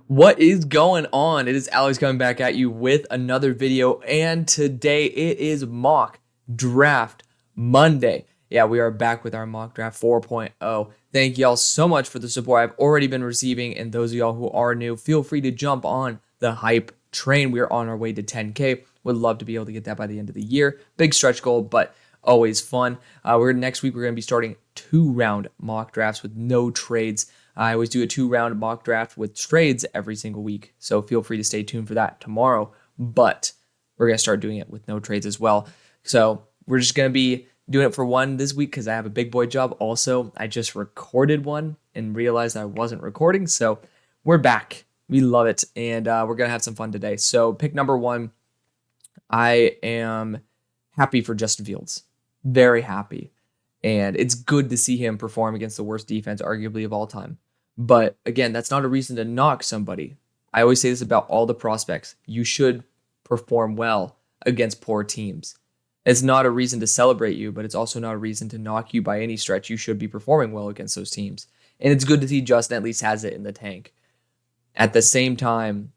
What is going on? It is Alex coming back at you with another video, and today it is mock draft Monday. Yeah, we are back with our mock draft 4.0. Thank y'all so much for the support I've already been receiving, and those of y'all who are new, feel free to jump on the hype train. We are on our way to 10K. Would love to be able to get that by the end of the year. Big stretch goal, but always fun. Next week we're going to be starting 2-round mock drafts with no trades. I always do a 2-round mock draft with trades every single week, so feel free to stay tuned for that tomorrow. But we're going to start doing it with no trades as well. So we're just going to be doing it for one this week because I have a big boy job. Also, I just recorded one and realized I wasn't recording, so we're back. We love it, and we're going to have some fun today. So pick number 1, I am happy for Justin Fields. Very happy. And it's good to see him perform against the worst defense, arguably, of all time. But again, that's not a reason to knock somebody. I always say this about all the prospects. You should perform well against poor teams. It's not a reason to celebrate you, but it's also not a reason to knock you by any stretch. You should be performing well against those teams. And it's good to see Justin at least has it in the tank. At the same time,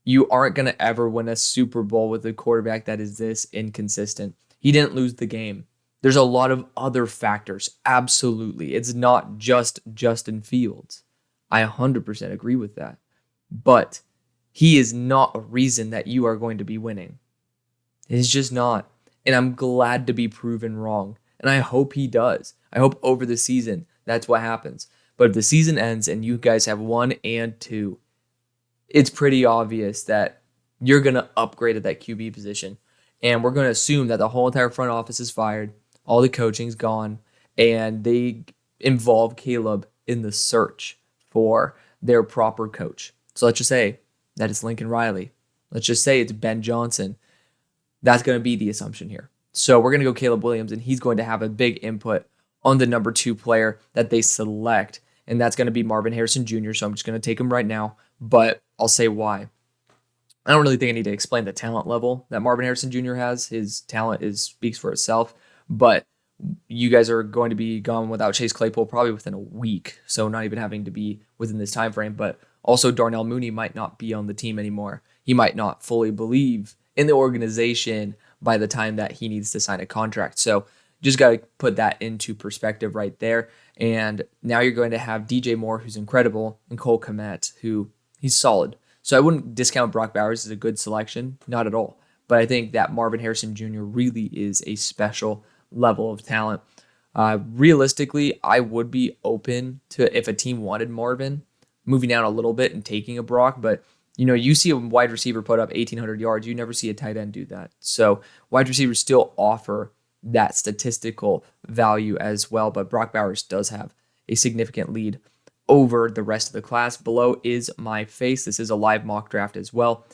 you aren't going to ever win a Super Bowl with a quarterback that is this inconsistent. He didn't lose the game. There's a lot of other factors. Absolutely. It's not just Justin Fields. I 100% agree with that. But he is not a reason that you are going to be winning. It's just not. And I'm glad to be proven wrong. And I hope he does. I hope over the season that's what happens. But if the season ends and you guys have 1 and 2, it's pretty obvious that you're going to upgrade at that QB position. And we're going to assume that the whole entire front office is fired, all the coaching's gone, and they involve Caleb in the search for their proper coach. So let's just say that it's Lincoln Riley. Let's just say it's Ben Johnson. That's going to be the assumption here. So we're going to go Caleb Williams, and he's going to have a big input on the number 2 player that they select, and that's going to be Marvin Harrison Jr., so I'm just going to take him right now, but I'll say why. I don't really think I need to explain the talent level that Marvin Harrison Jr. has. His talent speaks for itself, but you guys are going to be gone without Chase Claypool probably within a week, so not even having to be within this time frame. But also Darnell Mooney might not be on the team anymore. He might not fully believe in the organization by the time that he needs to sign a contract. So just got to put that into perspective right there. And now you're going to have DJ Moore, who's incredible, and Cole Kmet, who he's solid. So I wouldn't discount Brock Bowers as a good selection, not at all. But I think that Marvin Harrison Jr. really is a special level of talent. Realistically, I would be open to, if a team wanted Marvin, moving down a little bit and taking a Brock. But, you see a wide receiver put up 1,800 yards. You never see a tight end do that. So wide receivers still offer that statistical value as well. But Brock Bowers does have a significant lead over the rest of the class. Below is my face. This is a live mock draft as well.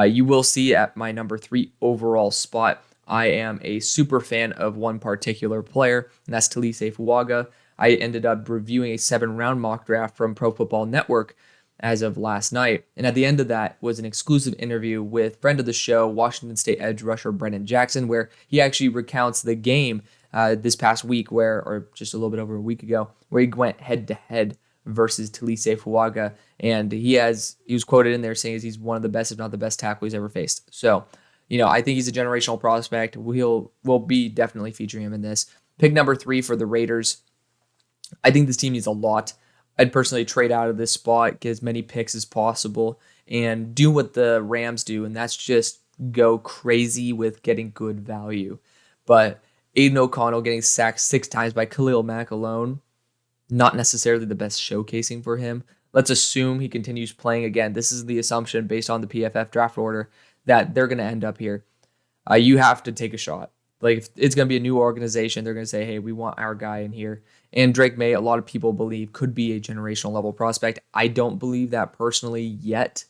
You will see at my number 3 overall spot, I am a super fan of one particular player, and that's Talisé Fuaga. I ended up reviewing a 7-round mock draft from Pro Football Network as of last night. And at the end of that was an exclusive interview with friend of the show, Washington State edge rusher Brennan Jackson, where he actually recounts the game this past week, or just a little bit over a week ago, where he went head-to-head versus Talisé Fuaga, and he was quoted in there saying he's one of the best, if not the best, tackle he's ever faced. So, I think he's a generational prospect. We'll be definitely featuring him in this. Pick number 3 for the Raiders. I think this team needs a lot. I'd personally trade out of this spot, get as many picks as possible, and do what the Rams do, and that's just go crazy with getting good value. But Aiden O'Connell getting sacked 6 times by Khalil Mack alone, not necessarily the best showcasing for him. Let's assume he continues playing. Again, this is the assumption based on the PFF draft order that they're going to end up here. You have to take a shot. Like, if it's going to be a new organization, they're going to say, hey, we want our guy in here. And Drake May, a lot of people believe, could be a generational level prospect. I don't believe that personally yet.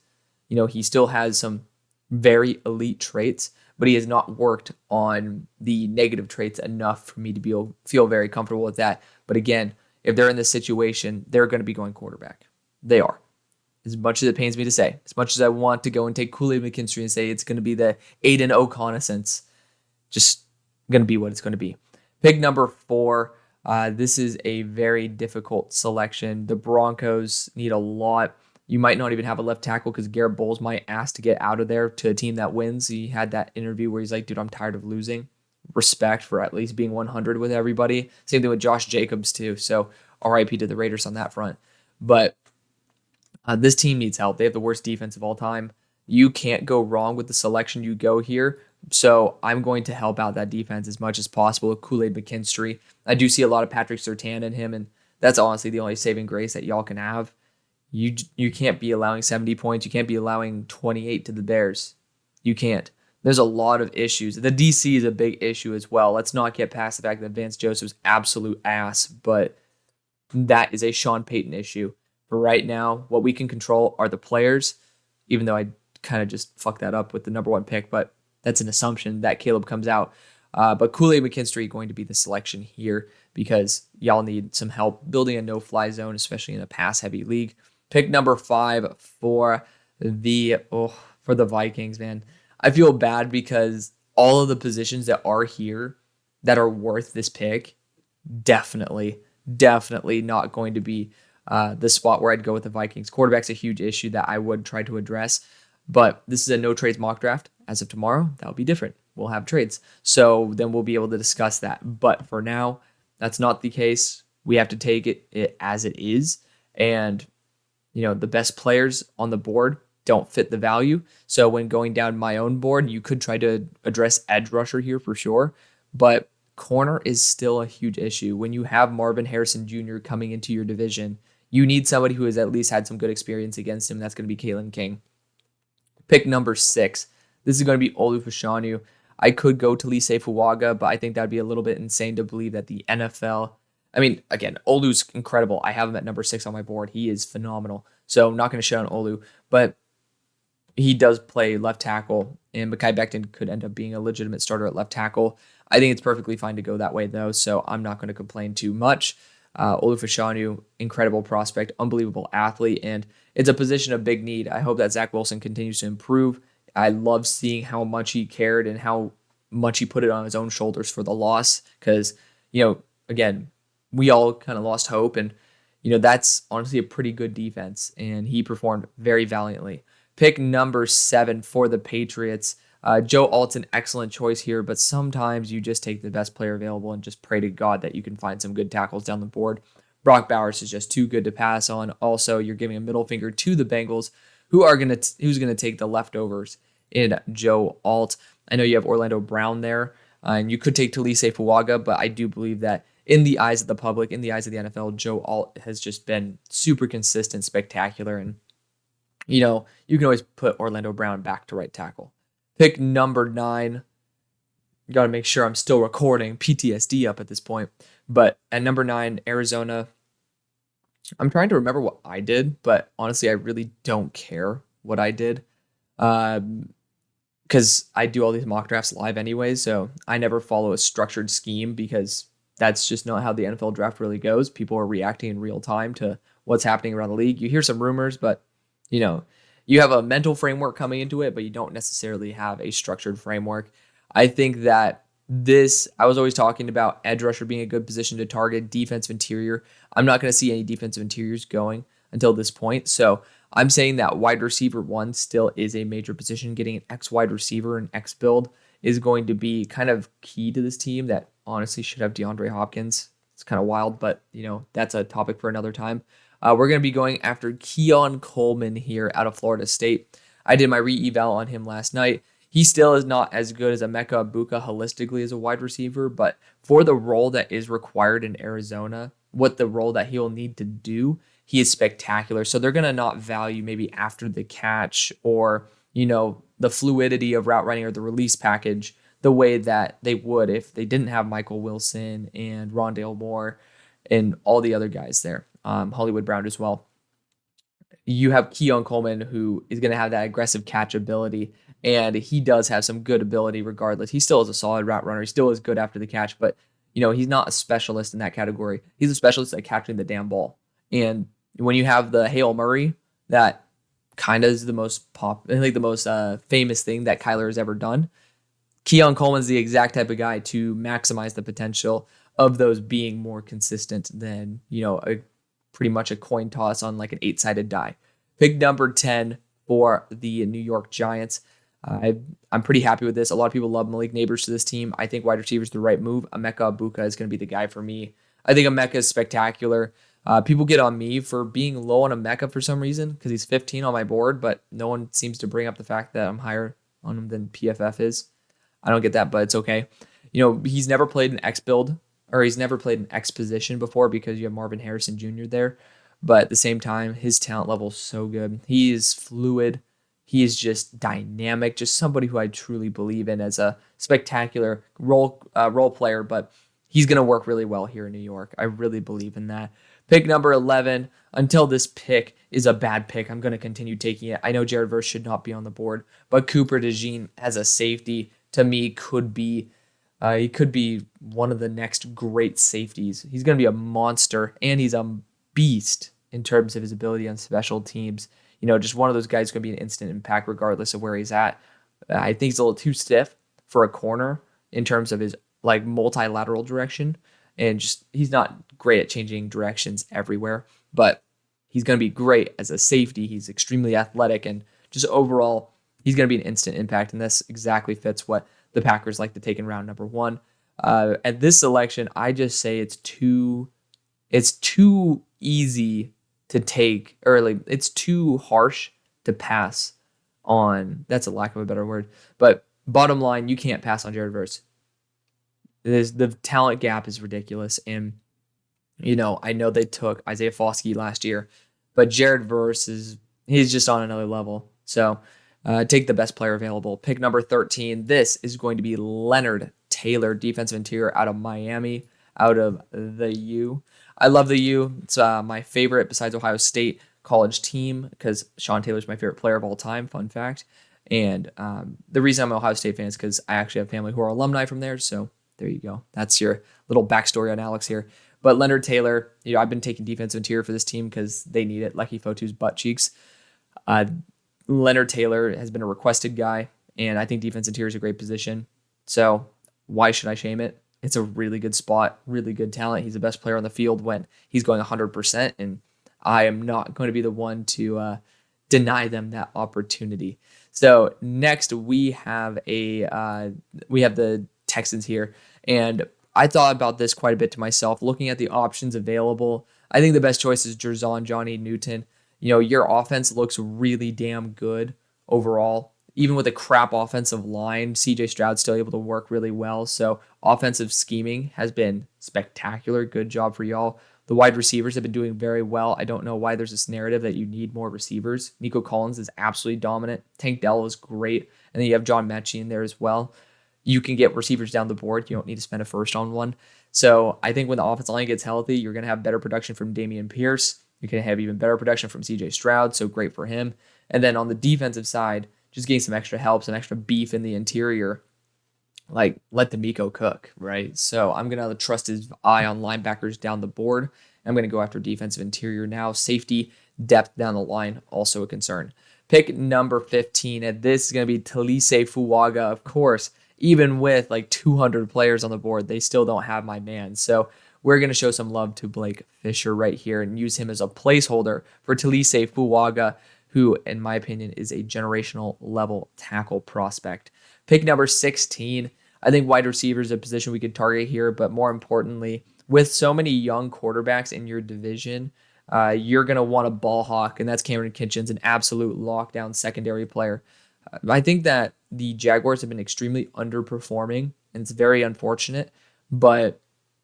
He still has some very elite traits, but he has not worked on the negative traits enough for me to feel very comfortable with that. But again, if they're in this situation, they're going to be going quarterback. They are. As much as it pains me to say, as much as I want to go and take Kool-Aid McKinstry and say it's going to be the Aiden O'Connell-sence, just going to be what it's going to be. Pick number 4. This is a very difficult selection. The Broncos need a lot. You might not even have a left tackle because Garrett Bowles might ask to get out of there to a team that wins. He had that interview where he's like, dude, I'm tired of losing. Respect for at least being 100 with everybody. Same thing with Josh Jacobs too. So RIP to the Raiders on that front. But this team needs help. They have the worst defense of all time. You can't go wrong with the selection you go here. So I'm going to help out that defense as much as possible with Kool-Aid McKinstry. I do see a lot of Patrick Surtain in him, and that's honestly the only saving grace that y'all can have. You can't be allowing 70 points. You can't be allowing 28 to the Bears. You can't. There's a lot of issues. The DC is a big issue as well. Let's not get past the fact that Vance Joseph's absolute ass, but that is a Sean Payton issue. For right now, what we can control are the players, even though I kind of just fucked that up with the number 1 pick, but that's an assumption that Caleb comes out. But Kool-Aid McKinstry going to be the selection here because y'all need some help building a no-fly zone, especially in a pass-heavy league. Pick number 5 for the Vikings, man. I feel bad because all of the positions that are here that are worth this pick, definitely not going to be the spot where I'd go with the Vikings. Quarterback's a huge issue that I would try to address, but this is a no trades mock draft. As of tomorrow, that'll be different. We'll have trades. So then we'll be able to discuss that. But for now, that's not the case. We have to take it as it is. And, the best players on the board don't fit the value. So when going down my own board, you could try to address edge rusher here for sure. But corner is still a huge issue. When you have Marvin Harrison Jr. coming into your division, you need somebody who has at least had some good experience against him. That's going to be Kalen King. Pick number 6. This is going to be Olu Fashanu. I could go to Lisei Fuaga, but I think that would be a little bit insane to believe that the NFL... I mean, again, Olu's incredible. I have him at number 6 on my board. He is phenomenal. So I'm not going to shit on Olu, but he does play left tackle, and Mekhi Becton could end up being a legitimate starter at left tackle. I think it's perfectly fine to go that way, though, so I'm not going to complain too much. Olu Fashanu, incredible prospect, unbelievable athlete, and it's a position of big need. I hope that Zach Wilson continues to improve. I love seeing how much he cared and how much he put it on his own shoulders for the loss because, again, we all kind of lost hope, and, that's honestly a pretty good defense, and he performed very valiantly. Pick number 7 for the Patriots. Joe Alt's an excellent choice here, but sometimes you just take the best player available and just pray to God that you can find some good tackles down the board. Brock Bowers is just too good to pass on. Also, you're giving a middle finger to the Bengals, who's gonna take the leftovers in Joe Alt. I know you have Orlando Brown there, and you could take Lisei Fuaga, but I do believe that in the eyes of the public, in the eyes of the NFL, Joe Alt has just been super consistent, spectacular, and you can always put Orlando Brown back to right tackle. Pick number 9. You got to make sure I'm still recording. PTSD up at this point. But at number 9, Arizona. I'm trying to remember what I did, but honestly, I really don't care what I did. Because I do all these mock drafts live anyway, so I never follow a structured scheme because that's just not how the NFL draft really goes. People are reacting in real time to what's happening around the league. You hear some rumors, but, you have a mental framework coming into it, but you don't necessarily have a structured framework. I think that I was always talking about edge rusher being a good position to target, defensive interior. I'm not going to see any defensive interiors going until this point. So I'm saying that wide receiver 1 still is a major position. Getting an X wide receiver, an X build is going to be kind of key to this team that honestly should have DeAndre Hopkins. It's kind of wild, but that's a topic for another time. We're going to be going after Keon Coleman here out of Florida State. I did my re-eval on him last night. He still is not as good as Emeka Egbuka holistically as a wide receiver, but for the role that is required in Arizona, the role that he'll need to do, he is spectacular. So they're going to not value maybe after the catch or, the fluidity of route running or the release package the way that they would if they didn't have Michael Wilson and Rondale Moore and all the other guys there. Hollywood Brown as well. You have Keon Coleman, who is going to have that aggressive catch ability, and he does have some good ability regardless. He still is a solid route runner. He still is good after the catch, but he's not a specialist in that category. He's a specialist at catching the damn ball. And when you have the Hail Murray, that kind of is the most famous thing that Kyler has ever done. Keon Coleman's the exact type of guy to maximize the potential of those being more consistent than, pretty much a coin toss on like an 8-sided die. Pick number 10 for the New York Giants. I'm pretty happy with this. A lot of people love Malik Neighbors to this team. I think wide receiver is the right move. Emeka Egbuka is going to be the guy for me. I think Emeka is spectacular. People get on me for being low on Emeka for some reason because he's 15 on my board, but no one seems to bring up the fact that I'm higher on him than PFF is. I don't get that, but it's okay. He's never played an X build, or he's never played an X position before because you have Marvin Harrison Jr. there. But at the same time, his talent level is so good. He is fluid. He is just dynamic, just somebody who I truly believe in as a spectacular role player, but he's going to work really well here in New York. I really believe in that. Pick number 11. Until this pick is a bad pick, I'm going to continue taking it. I know Jared Verse should not be on the board, but Cooper DeJean as a safety, to me, could be one of the next great safeties. He's going to be a monster, and he's a beast in terms of his ability on special teams. Just one of those guys who's going to be an instant impact regardless of where he's at. I think he's a little too stiff for a corner in terms of his multilateral direction, and just he's not great at changing directions everywhere, but he's going to be great as a safety. He's extremely athletic, and just overall, he's going to be an instant impact, and this exactly fits what the Packers like to take in round number 1. At this selection, I just say it's too easy to take early. It's too harsh to pass on. That's a lack of a better word. But bottom line, you can't pass on Jared Verse. The talent gap is ridiculous. And, I know they took Isaiah Foskey last year, but Jared Verse he's just on another level. So take the best player available. Pick number 13. This is going to be Leonard Taylor, defensive interior out of Miami, out of the U. I love the U. It's my favorite besides Ohio State college team because Sean Taylor's my favorite player of all time. Fun fact. And the reason I'm an Ohio State fan is because I actually have family who are alumni from there. So there you go. That's your little backstory on Alex here. But Leonard Taylor, I've been taking defensive interior for this team because they need it. Lecky Fotu's butt cheeks. Leonard Taylor has been a requested guy, and I think defensive interior is a great position. So why should I shame it? It's a really good spot, really good talent. He's the best player on the field when he's going 100%, and I am not going to be the one to deny them that opportunity. So next we have the Texans here, and I thought about this quite a bit to myself, looking at the options available. I think the best choice is Jerzon Johnny Newton. Your offense looks really damn good overall. Even with a crap offensive line, CJ Stroud's still able to work really well. So offensive scheming has been spectacular. Good job for y'all. The wide receivers have been doing very well. I don't know why there's this narrative that you need more receivers. Nico Collins is absolutely dominant. Tank Dell is great. And then you have John Mechie in there as well. You can get receivers down the board. You don't need to spend a first on one. So I think when the offensive line gets healthy, you're going to have better production from Dameon Pierce. You can have even better production from CJ Stroud. So great for him. And then on the defensive side, just getting some extra help, some extra beef in the interior. Let D'Amico cook, right? So I'm going to trust his eye on linebackers down the board. I'm going to go after defensive interior now. Safety, depth down the line, also a concern. Pick number 15, and this is going to be Talise Fuaga. Of course, even with 200 players on the board, they still don't have my man. So we're going to show some love to Blake Fisher right here and use him as a placeholder for Talise Fuaga, who, in my opinion, is a generational level tackle prospect. Pick number 16. I think wide receiver is a position we could target here, but more importantly, with so many young quarterbacks in your division, you're going to want a ball hawk, and that's Cameron Kitchens, an absolute lockdown secondary player. I think that the Jaguars have been extremely underperforming, and it's very unfortunate, but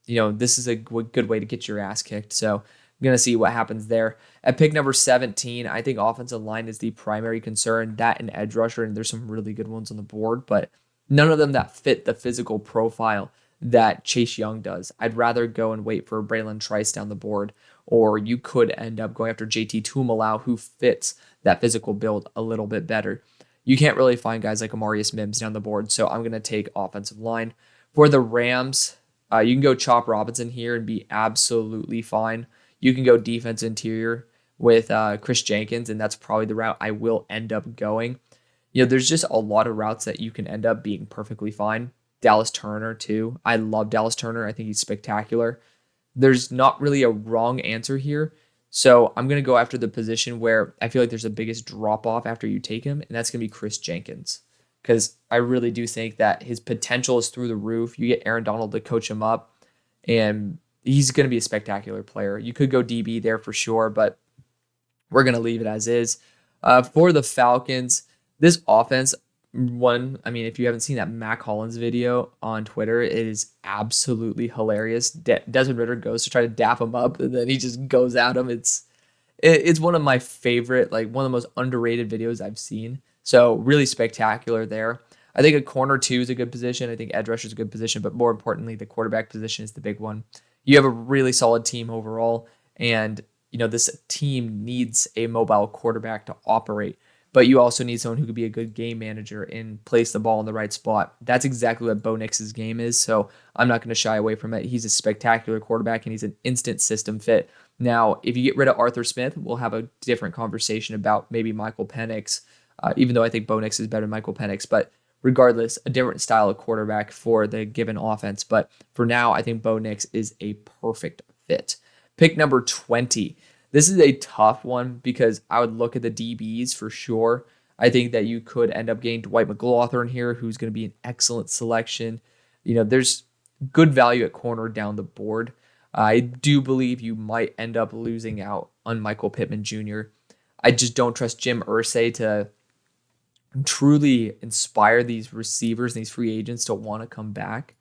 this is a good way to get your ass kicked. So I'm going to see what happens there. At pick number 17, I think offensive line is the primary concern. That and edge rusher, and there's some really good ones on the board, but none of them that fit the physical profile that Chase Young does. I'd rather go and wait for Braylon Trice down the board, or you could end up going after JT Tuimoloau, who fits that physical build a little bit better. You can't really find guys like Amarius Mims down the board, so I'm going to take offensive line. For the Rams, you can go Chop Robinson here and be absolutely fine. You can go defense interior with Chris Jenkins, and that's probably the route I will end up going. There's just a lot of routes that you can end up being perfectly fine. Dallas Turner, too. I love Dallas Turner. I think he's spectacular. There's not really a wrong answer here. So I'm going to go after the position where I feel like there's the biggest drop off after you take him, and that's going to be Chris Jenkins. Because I really do think that his potential is through the roof. You get Aaron Donald to coach him up, and he's going to be a spectacular player. You could go DB there for sure, but we're going to leave it as is. For the Falcons, this offense, if you haven't seen that Mac Hollins video on Twitter, it is absolutely hilarious. Desmond Ridder goes to try to dap him up, and then he just goes at him. It's one of my favorite, like one of the most underrated videos I've seen. So really spectacular there. I think a corner 2 is a good position. I think edge rusher is a good position, but more importantly, the quarterback position is the big one. You have a really solid team overall, and this team needs a mobile quarterback to operate. But you also need someone who could be a good game manager and place the ball in the right spot. That's exactly what Bo Nix's game is, so I'm not going to shy away from it. He's a spectacular quarterback, and he's an instant system fit. Now, if you get rid of Arthur Smith, we'll have a different conversation about maybe Michael Penix, even though I think Bo Nix is better than Michael Penix. But regardless, a different style of quarterback for the given offense. But for now, I think Bo Nix is a perfect fit. Pick number 20. This is a tough one because I would look at the DBs for sure. I think that you could end up getting Dwight McGlothern here, who's going to be an excellent selection. There's good value at corner down the board. I do believe you might end up losing out on Michael Pittman Jr. I just don't trust Jim Irsay to truly inspire these receivers and these free agents to want to come back.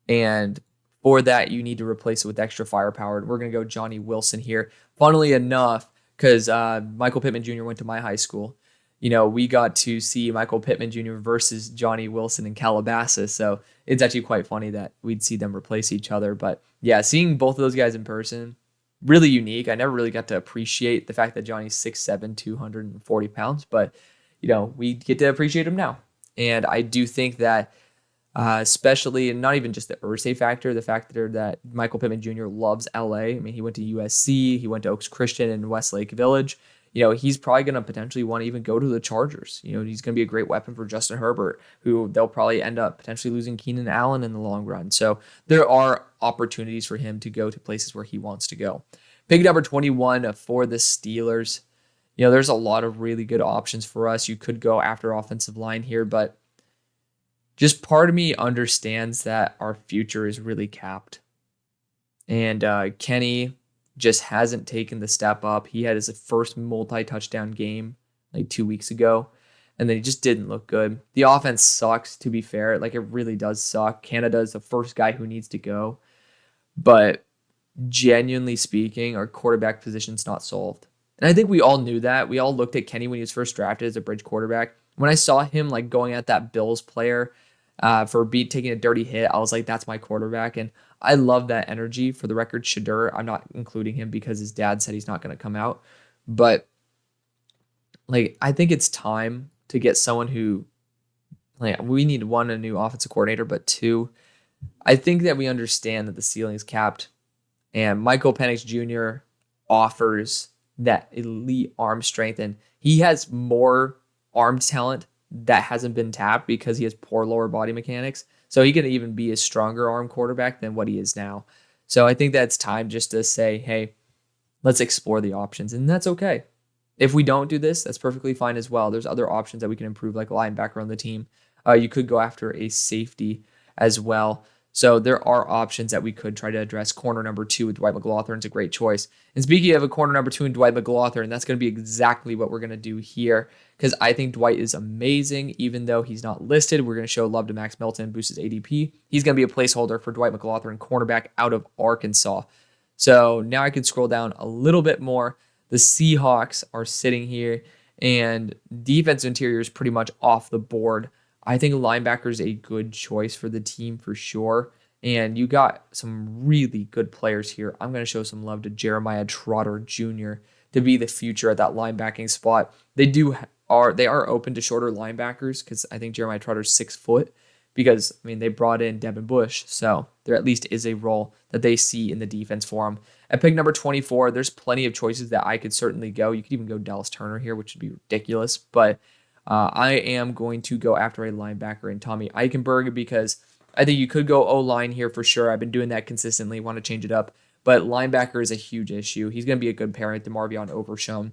And for that, you need to replace it with extra firepower. We're going to go Johnny Wilson here. Funnily enough, because Michael Pittman Jr. went to my high school, we got to see Michael Pittman Jr. versus Johnny Wilson in Calabasas. So it's actually quite funny that we'd see them replace each other. But yeah, seeing both of those guys in person, really unique. I never really got to appreciate the fact that Johnny's 6'7", 240 pounds. But, we get to appreciate him now. And I do think that especially, and not even just the Irsay factor, the factor that Michael Pittman Jr. loves LA. I mean, he went to USC, he went to Oaks Christian and Westlake Village. He's probably going to potentially want to even go to the Chargers. He's going to be a great weapon for Justin Herbert, who they'll probably end up potentially losing Keenan Allen in the long run. So there are opportunities for him to go to places where he wants to go. Pick number 21 for the Steelers. There's a lot of really good options for us. You could go after offensive line here, but just part of me understands that our future is really capped. And Kenny just hasn't taken the step up. He had his first multi-touchdown game like 2 weeks ago, and then he just didn't look good. The offense sucks, to be fair. Like, it really does suck. Canada is the first guy who needs to go. But genuinely speaking, our quarterback position's not solved. And I think we all knew that. We all looked at Kenny when he was first drafted as a bridge quarterback. When I saw him like going at that Bills player for taking a dirty hit, I was like, that's my quarterback. And I love that energy. For the record, Shadur, I'm not including him because his dad said he's not going to come out. But I think it's time to get someone who, we need one, a new offensive coordinator, but two, I think that we understand that the ceiling is capped. And Michael Penix Jr. offers that elite arm strength, and he has more arm talent that hasn't been tapped because he has poor lower body mechanics. So he can even be a stronger arm quarterback than what he is now. So I think that's time just to say, hey, let's explore the options, and that's okay. If we don't do this, that's perfectly fine as well. There's other options that we can improve, like linebacker on the team. You could go after a safety as well. So there are options that we could try to address. Corner number 2 with Dwight McGlothern is a great choice. And speaking of a corner number 2 in Dwight McGlothern, that's going to be exactly what we're going to do here, because I think Dwight is amazing. Even though he's not listed, we're going to show love to Max Melton, boost his ADP. He's going to be a placeholder for Dwight McGlothern, cornerback out of Arkansas. So now I can scroll down a little bit more. The Seahawks are sitting here, and defensive interior is pretty much off the board. I think linebacker is a good choice for the team for sure. And you got some really good players here. I'm going to show some love to Jeremiah Trotter Jr. to be the future at that linebacking spot. They are open to shorter linebackers because I think Jeremiah Trotter's 6 foot, because they brought in Devin Bush. So there at least is a role that they see in the defense for him. At pick number 24, there's plenty of choices that I could certainly go. You could even go Dallas Turner here, which would be ridiculous. But I am going to go after a linebacker in Tommy Eichenberg, because I think you could go O-line here for sure. I've been doing that consistently. Want to change it up. but linebacker is a huge issue. He's going to be a good pairing to Marvion Overshown.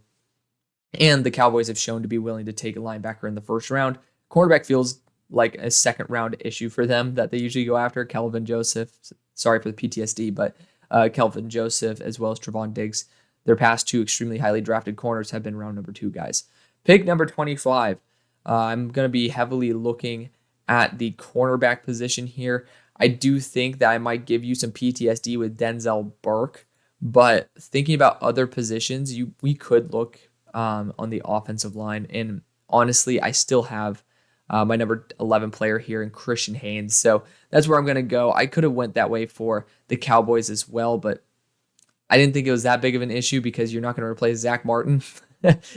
And the Cowboys have shown to be willing to take a linebacker in the first round. Cornerback feels like a second round issue for them that they usually go after. Kelvin Joseph, sorry for the PTSD, but Kelvin Joseph as well as Trevon Diggs. Their past two extremely highly drafted corners have been round number 2 guys. Pick number 25. I'm going to be heavily looking at the cornerback position here. I do think that I might give you some PTSD with Denzel Burke, but thinking about other positions, we could look on the offensive line. And honestly, I still have my number 11 player here in Christian Haynes. So that's where I'm going to go. I could have went that way for the Cowboys as well, but I didn't think it was that big of an issue because you're not going to replace Zach Martin.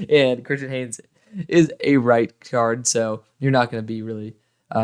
And Christian Haynes is a right guard, so you're not going to be really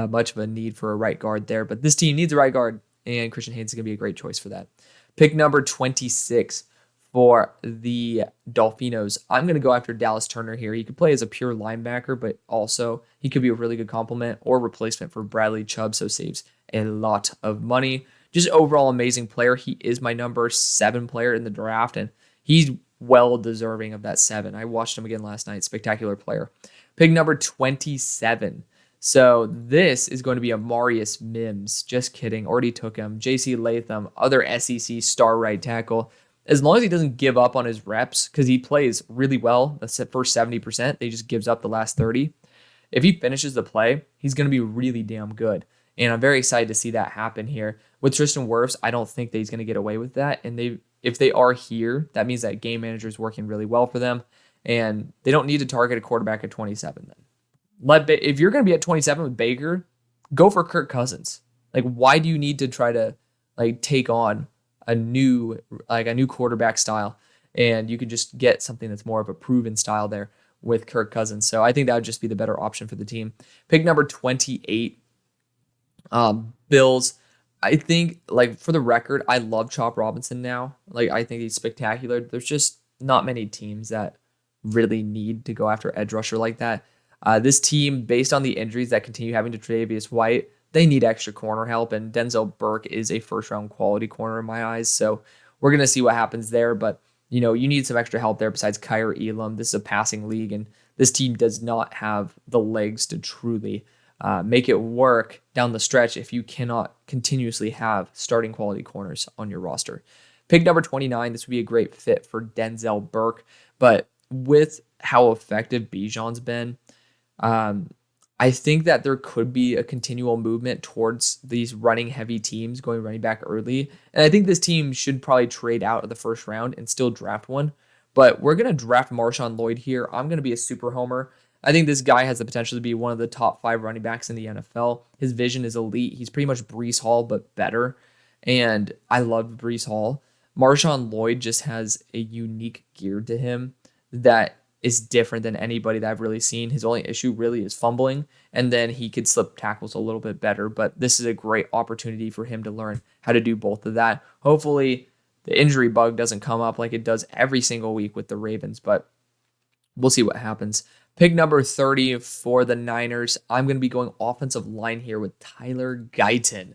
much of a need for a right guard there. But this team needs a right guard, and Christian Haynes is going to be a great choice for that. Pick number 26 for the Dolphinos. I'm going to go after Dallas Turner here. He could play as a pure linebacker, but also he could be a really good complement or replacement for Bradley Chubb, so saves a lot of money. Just overall amazing player. He is my number 7 player in the draft, and he's well deserving of that 7. I watched him again last night. Spectacular player. Pick number 27. So this is going to be Amarius Mims. Just kidding. Already took him. J.C. Latham, other SEC star right tackle. As long as he doesn't give up on his reps, because he plays really well the first 70%, he just gives up the last 30. If he finishes the play, he's going to be really damn good. And I'm very excited to see that happen here. With Tristan Wirfs, I don't think that he's going to get away with that. And if they are here, that means that game manager is working really well for them. And they don't need to target a quarterback at 27 then. If you're going to be at 27 with Baker, go for Kirk Cousins. Like, why do you need to try to take on a new quarterback style? And you could just get something that's more of a proven style there with Kirk Cousins. So I think that would just be the better option for the team. Pick number 28. Bills. I think, for the record, I love Chop Robinson now. I think he's spectacular. There's just not many teams that really need to go after edge rusher like that. This team, based on the injuries that continue having to Tre'Davious White, they need extra corner help, and Denzel Burke is a first-round quality corner in my eyes. So we're going to see what happens there, but you need some extra help there besides Kyer Elam. This is a passing league, and this team does not have the legs to truly make it work down the stretch if you cannot continuously have starting quality corners on your roster. Pick number 29, this would be a great fit for Denzel Burke, but with how effective Bijan's been, I think that there could be a continual movement towards these running heavy teams going running back early. And I think this team should probably trade out of the first round and still draft one. But we're going to draft Marshawn Lloyd here. I'm going to be a super homer. I think this guy has the potential to be one of the top 5 running backs in the NFL. His vision is elite. He's pretty much Breece Hall, but better. And I love Breece Hall. Marshawn Lloyd just has a unique gear to him that is different than anybody that I've really seen. His only issue really is fumbling, and then he could slip tackles a little bit better. But this is a great opportunity for him to learn how to do both of that. Hopefully, the injury bug doesn't come up like it does every single week with the Ravens, but we'll see what happens. Pick number 30 for the Niners. I'm going to be going offensive line here with Tyler Guyton.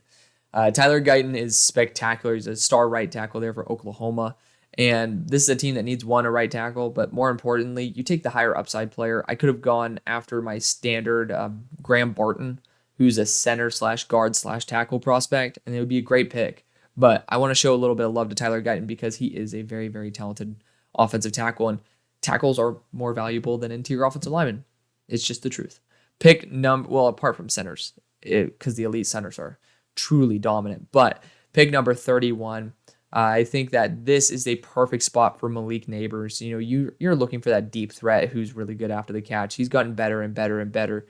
Tyler Guyton is spectacular. He's a star right tackle there for Oklahoma. And this is a team that needs a right tackle, but more importantly, you take the higher upside player. I could have gone after my standard Graham Barton, who's a center/guard/tackle prospect, and it would be a great pick. But I want to show a little bit of love to Tyler Guyton because he is a very, very talented offensive tackle, and tackles are more valuable than interior offensive linemen. It's just the truth. Pick apart from centers, because the elite centers are truly dominant. But pick number 31. I think that this is a perfect spot for Malik Neighbors. You're looking for that deep threat who's really good after the catch. He's gotten better and better and better.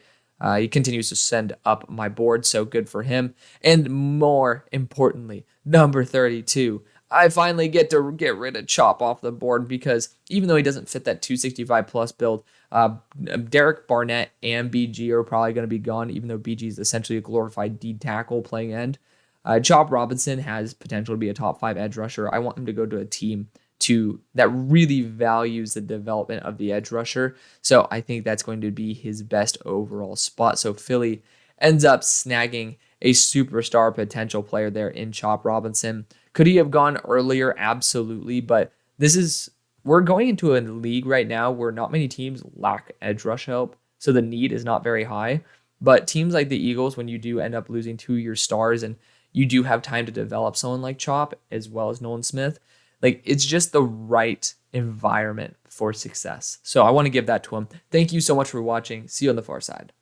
He continues to send up my board, so good for him. And more importantly, number 32. I finally get to get rid of Chop off the board because even though he doesn't fit that 265 plus build, Derek Barnett and BG are probably going to be gone, even though BG is essentially a glorified D tackle playing end. Chop Robinson has potential to be a top 5 edge rusher. I want him to go to a team that really values the development of the edge rusher. So I think that's going to be his best overall spot. So Philly ends up snagging a superstar potential player there in Chop Robinson. Could he have gone earlier? Absolutely. But we're going into a league right now where not many teams lack edge rush help. So the need is not very high. But teams like the Eagles, when you do end up losing 2 of your stars and you do have time to develop someone like Chop as well as Nolan Smith, like it's just the right environment for success. So I want to give that to him. Thank you so much for watching. See you on the far side.